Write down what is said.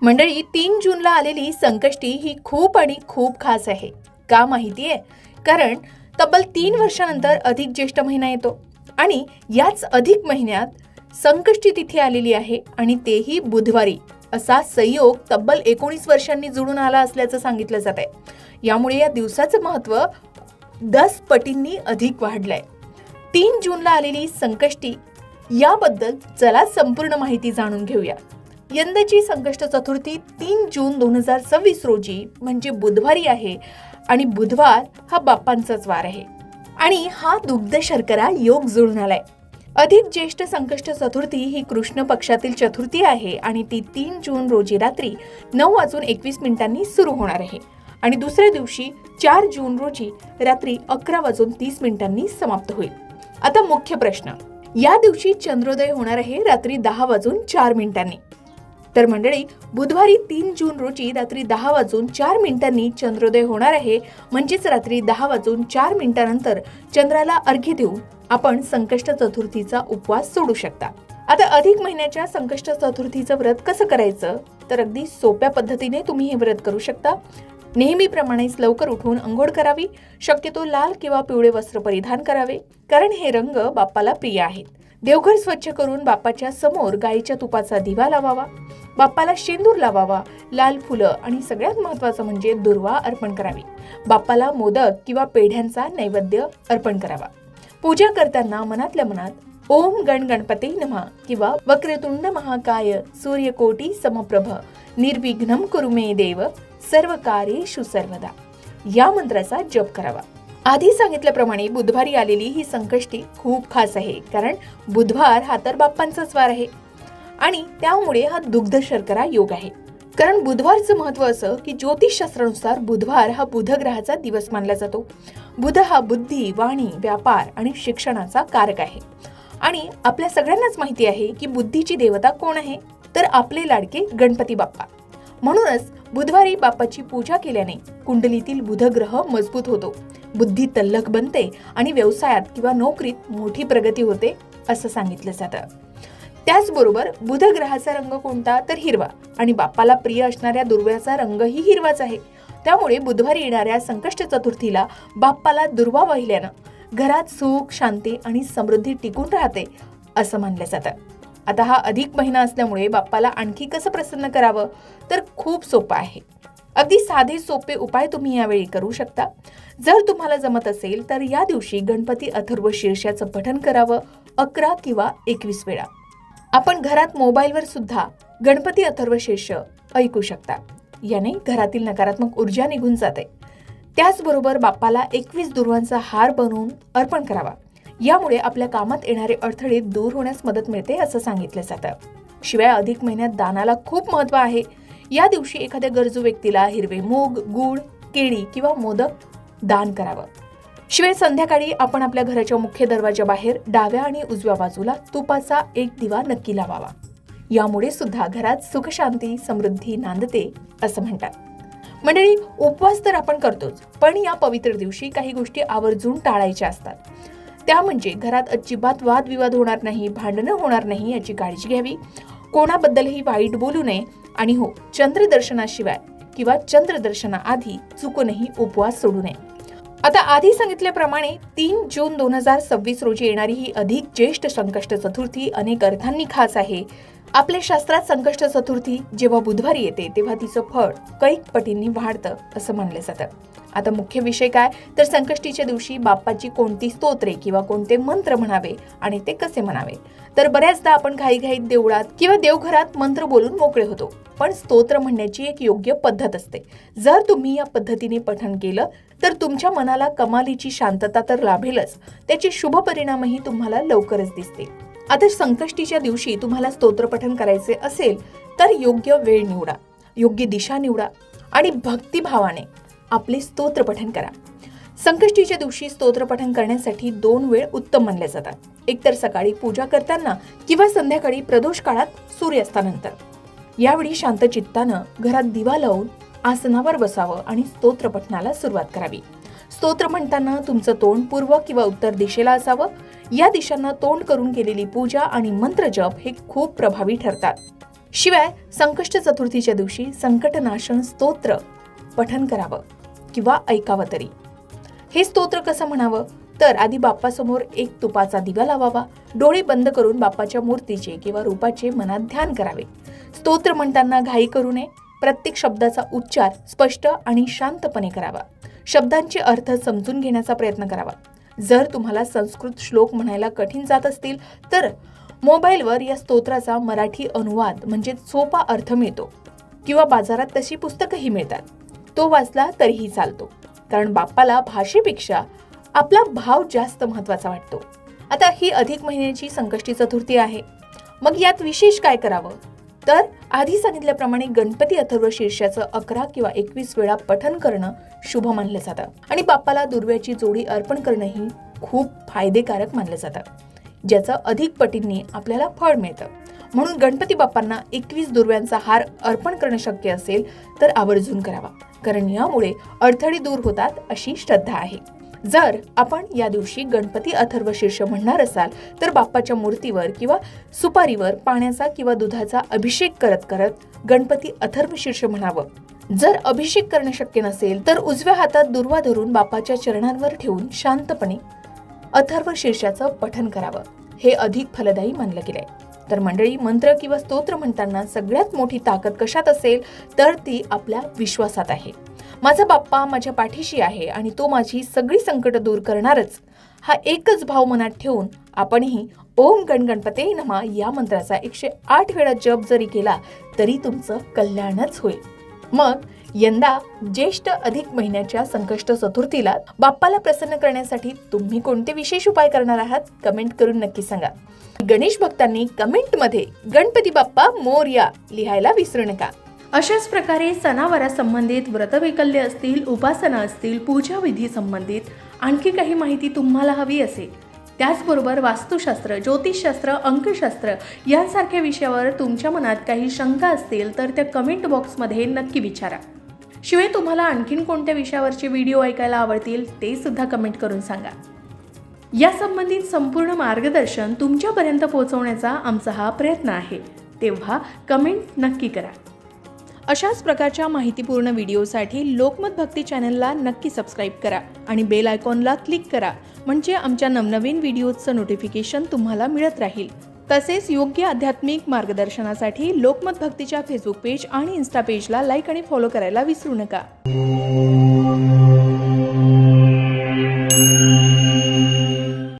मंडळी, 3 जूनला आलेली संकष्टी ही खूप आणि खूप खास आहे. का माहितीये? कारण तब्बल 3 वर्षानंतर अधिक ज्येष्ठ महिना येतो आणि याच अधिक महिन्यात संकष्टी तिथी आलेली आहे आणि तेही बुधवारी. असा संयोग तब्बल 19 वर्षांनी जुळून आला असल्याचं सांगितलं जात आहे. यामुळे या दिवसाचं महत्त्व 10 पटींनी अधिक वाढलंय. 3 जूनला आलेली संकष्टी याबद्दल चला संपूर्ण माहिती जाणून घेऊया. यंदाची संकष्ट चतुर्थी 3 जून 2026 रोजी म्हणजे बुधवारी आहे आणि बुधवार हा बाप्पांचाच वार आहे आणि हा दुग्ध शर्करा योग जुळून आलाय. अधिक ज्येष्ठ संकष्ट चतुर्थी ही कृष्ण पक्षातील चतुर्थी आहे आणि ती 3 जून रोजी रात्री 9:21 सुरू होणार आहे आणि दुसऱ्या दिवशी 4 जून रोजी रात्री 11:30 समाप्त होईल. आता मुख्य प्रश्न, या दिवशी चंद्रोदय होणार आहे रात्री 10:04. तर मंडळी, बुधवारी 3 जून रोजी रात्री 10:04 चंद्रोदय होणार आहे. म्हणजेच रात्री 10:04 नंतर चंद्राला अर्घ्य देऊन आपण संकष्ट चतुर्थीचा उपवास सोडू शकता. आता अधिक महिन्याच्या संकष्ट चतुर्थीचं व्रत कसं करायचं? तर अगदी सोप्या पद्धतीने तुम्ही हे व्रत करू शकता. नेहमीप्रमाणेच लवकर उठून अंघोळ करावी. शक्यतो लाल किंवा पिवळे वस्त्र परिधान करावे, कारण हे रंग बाप्पाला प्रिय आहेत. देवघर स्वच्छ करून बाप्पाच्या समोर गाईच्या तुपाचा दिवा लावावा. बाप्पाला शेंदूर लावावा. लाल फुलं आणि सगळ्यात महत्त्वाचं म्हणजे दुर्वा अर्पण करावी. बाप्पाला मोदक किंवा पेढ्यांचा नैवेद्य अर्पण करावा. पूजा करताना मनातल्या मनात ओम गण गणपते नमः किंवा वक्रतुंड महाकाय सूर्यकोटी समप्रभ निर्विघ्नं कुरु मे देव सर्व कार्येषु सर्वदा या मंत्राचा जप करावा. आधी सांगितल्याप्रमाणे बुधवारी आलेली ही संकष्टी खूप खास आहे, कारण बुधवार हा तर बाप्पांचाच वार आहे आणि त्यामुळे हा दुग्ध शर्करा योग आहे. कारण बुधवारचं महत्व असं की ज्योतिषशास्त्रानुसार बुधवार हा बुध ग्रहाचा दिवस मानला जातो. बुध हा बुद्धी, वाणी, व्यापार आणि शिक्षणाचा कारक आहे आणि आपल्या सगळ्यांनाच माहिती आहे की बुद्धीची देवता कोण आहे? तर आपले लाडके गणपती बाप्पा. म्हणूनच बुधवारी बाप्पाची पूजा केल्याने कुंडलीतील बुध ग्रह मजबूत होतो, बुद्धी तल्लख बनते आणि व्यवसायात किंवा नोकरीत मोठी प्रगती होते असं सांगितलं जातं. त्याचबरोबर बुध ग्रहाचा रंग कोणता? तर हिरवा आणि बाप्पाला प्रिय असणाऱ्या दुर्व्याचा रंगही हिरवाच आहे. त्यामुळे बुधवारी येणाऱ्या संकष्ट चतुर्थीला बाप्पाला दुर्वा वाहिल्यानं घरात सुख, शांती आणि समृद्धी टिकून राहते असं मानलं जातं. आता हा अधिक महिना असल्यामुळे बाप्पाला आणखी कसं प्रसन्न करावं? तर खूप सोपं आहे. अगदी साधे सोपे उपाय तुम्ही यावेळी करू शकता. जर तुम्हाला जमत असेल तर या दिवशी गणपती अथर्व शीर्षाचं पठण करावं 11 किंवा 21 वेळा. आपण घरात मोबाईलवर सुद्धा गणपती अथर्व शीर्ष ऐकू शकता. याने घरातील नकारात्मक ऊर्जा निघून जाते. त्याचबरोबर बाप्पाला 21 दुर्वांचा हार बनवून अर्पण करावा. यामुळे आपल्या कामात येणारे अडथळे दूर होण्यास मदत मिळते असं सांगितलं जातं. शिवाय अधिक महिन्यात दानाला खूप महत्व आहे. या दिवशी एखाद्या गरजू व्यक्तीला हिरवे मूग, गूळ, केळी किंवा मोदक दान करावं. शिवाय संध्याकाळी आपण आपल्या घराच्या मुख्य दरवाजाबाहेर डाव्या आणि उजव्या बाजूला तुपाचा एक दिवा नक्की लावावा. यामुळे सुद्धा घरात सुख, शांती, समृद्धी नांदते असं म्हणतात. मंडळी, उपवास तर आपण करतोच, पण या पवित्र दिवशी काही गोष्टी आवर्जून टाळायच्या असतात. त्या म्हणजे घरात अजिबात वादविवाद होणार नाही, भांडणं होणार नाही याची काळजी घ्यावी. कोणाबद्दलही वाईट बोलू नये आणि हो, चंद्रदर्शनाशिवाय किंवा चंद्रदर्शनाआधी चुकूनही उपवास सोडू नये. आता आधी सांगितल्याप्रमाणे 3 जून 2026 रोजी येणारी ही अधिक ज्येष्ठ संकष्ट चतुर्थी अनेक अर्थांनी खास आहे. आपल्या शास्त्रात संकष्ट चतुर्थी जेव्हा बुधवारी येते तेव्हा तिचं फळ कैक पटींनी वाढतं असं मानलं जातं. आता मुख्य विषय काय? तर संकष्टीच्या दिवशी बाप्पाची कोणती स्तोत्रे किंवा कोणते मंत्र म्हणावे आणि ते कसे म्हणावे? तर बऱ्याचदा आपण घाईघाईत देवळात किंवा देवघरात मंत्र बोलून मोकळे होतो, पण स्तोत्र म्हणण्याची एक योग्य पद्धत असते. जर तुम्ही या पद्धतीने पठण केलं तर तुमच्या मनाला कमालीची शांतता तर लाभेलच, त्याचे शुभ परिणामही तुम्हाला लवकरच दिसतील. आता संकष्टीच्या दिवशी तुम्हाला स्तोत्र पठण करायचे असेल तर योग्य वेळ निवडा, योग्य दिशा निवडा आणि भक्तिभावाने आपले स्तोत्र पठण करा. संकष्टीच्या दिवशी स्तोत्र पठण करण्यासाठी 2 वेळ उत्तम मानल्या जातात. एकतर सकाळी पूजा करताना किंवा संध्याकाळी प्रदोष काळात सूर्यास्तानंतर. यावेळी शांत चित्तानं घरात दिवा लावून आसनावर बसावं आणि स्तोत्र पठणाला सुरुवात करावी. स्तोत्र म्हणताना तुमचं तोंड पूर्व किंवा उत्तर दिशेला असावं. या दिशांना तोंड करून केलेली पूजा आणि मंत्रजप हे खूप प्रभावी ठरतात. शिवाय संकष्ट चतुर्थीच्या दिवशी संकटनाशन स्तोत्र पठण करावं किंवा ऐकावं तरी. हे स्तोत्र कसं म्हणावं तर आधी बाप्पासमोर एक तुपाचा दिवा लावावा, डोळे बंद करून बाप्पाच्या मूर्तीचे किंवा रूपाचे मनात ध्यान करावे. स्तोत्र म्हणताना घाई करू नये. प्रत्येक शब्दाचा उच्चार स्पष्ट आणि शांतपणे करावा. शब्दांचे अर्थ समजून घेण्याचा प्रयत्न करावा. जर तुम्हाला संस्कृत श्लोक म्हणायला कठीण जात असतील तर मोबाईलवर या स्तोत्राचा मराठी अनुवाद म्हणजे सोपा अर्थ मिळतो किंवा बाजारात तशी पुस्तकंही मिळतात. तो वाचला तरीही चालतो, कारण बाप्पाला भाषेपेक्षा आपला भाव जास्त महत्वाचा वाटतो. आता ही अधिक महिन्याची संकष्टी चतुर्थी आहे. मग यात विशेष काय करावं तर आधी सांगितल्याप्रमाणे गणपती अथर्वशीर्षाचं 11 किंवा 21 वेळा पठण करणं शुभ मानलं जातं आणि बाप्पाला दुर्व्याची जोडी अर्पण करणंही खूप फायदेकारक मानलं जातं, ज्याचं अधिक पटींनी आपल्याला फळ मिळतं. म्हणून गणपती बाप्पांना 21 दुर्व्यांचा हार अर्पण करणं शक्य असेल तर आवर्जून करावा, कारण यामुळे अडथळे दूर होतात अशी श्रद्धा आहे. जर आपण या दिवशी गणपती अथर्वशीर्ष म्हणणार असाल तर बाप्पाच्या मूर्तीवर किंवा सुपारीवर पाण्याचा किंवा दुधाचा अभिषेक करत करत गणपती अथर्वशीर्ष म्हणावं. जर अभिषेक करणं शक्य नसेल तर उजव्या हातात दुर्वा धरून बाप्पाच्या चरणांवर ठेवून शांतपणे अथर्वशीर्षाचं पठण करावं. हे अधिक फलदायी मानलं गेलंय. तर मंडळी, मंत्र किंवा स्तोत्र म्हणताना सगळ्यात मोठी ताकद कशात असेल तर ती आपल्या विश्वासात आहे. माझा बाप्पा माझ्या पाठीशी आहे आणि तो माझी सगळी संकट दूर करणारच, हा एकच भाव मनात ठेवून आपणही ओम गण गणपते नमः या मंत्राचा 108 वेळा जप जरी केला तरी तुमचं कल्याणच होईल. मग यंदा ज्येष्ठ अधिक महिन्याच्या संकष्ट चतुर्थीला बाप्पाला प्रसन्न करण्यासाठी तुम्ही कोणते विशेष उपाय करणार आहात कमेंट करून नक्की सांगा. गणेश भक्तांनी कमेंटमध्ये गणपती बाप्पा मोरया लिहायला विसरू नका. अशाच प्रकारे सणावारा संबंधित व्रतवैकल्य असतील, उपासना असतील, पूजा विधी संबंधित आणखी काही माहिती तुम्हाला हवी असेल, त्याचबरोबर वास्तुशास्त्र, ज्योतिषशास्त्र, अंकशास्त्र यांसारख्या विषयावर तुमच्या मनात काही शंका असतील तर त्या कमेंट बॉक्समध्ये नक्की विचारा. शिवाय तुम्हाला आणखीन कोणत्या विषयावरचे व्हिडिओ ऐकायला आवडतील ते सुद्धा कमेंट करून सांगा. या संबंधित संपूर्ण मार्गदर्शन तुमच्यापर्यंत पोहोचवण्याचा आमचा हा प्रयत्न आहे, तेव्हा कमेंट नक्की करा. अशाच प्रकारच्या माहितीपूर्ण व्हिडिओसाठी लोकमत भक्ती चॅनलला नक्की सबस्क्राईब करा आणि बेल आयकॉनला क्लिक करा, म्हणजे आमच्या नवनवीन व्हिडिओचं नोटिफिकेशन तुम्हाला मिळत राहील. तसेच योग्य आध्यात्मिक मार्गदर्शनासाठी लोकमत भक्तीच्या फेसबुक पेज आणि इन्स्टा पेजला लाईक आणि फॉलो करायला विसरू नका.